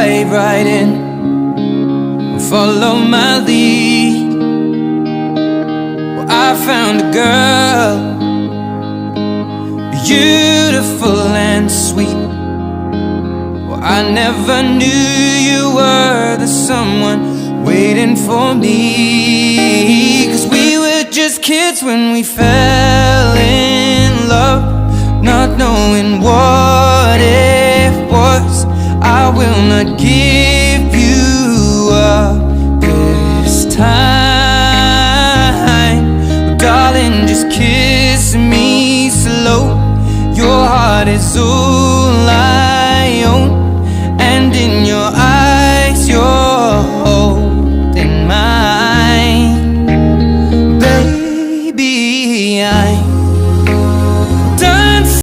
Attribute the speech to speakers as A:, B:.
A: dive right in, follow my lead. Well, I found a girl, beautiful and sweet. Well, I never knew you were the someone waiting for me. 'Cause we were just kids when we fell in love, not knowing what it was. I will not give you up this time. Oh, darling, just kiss me slow. Your heart is over.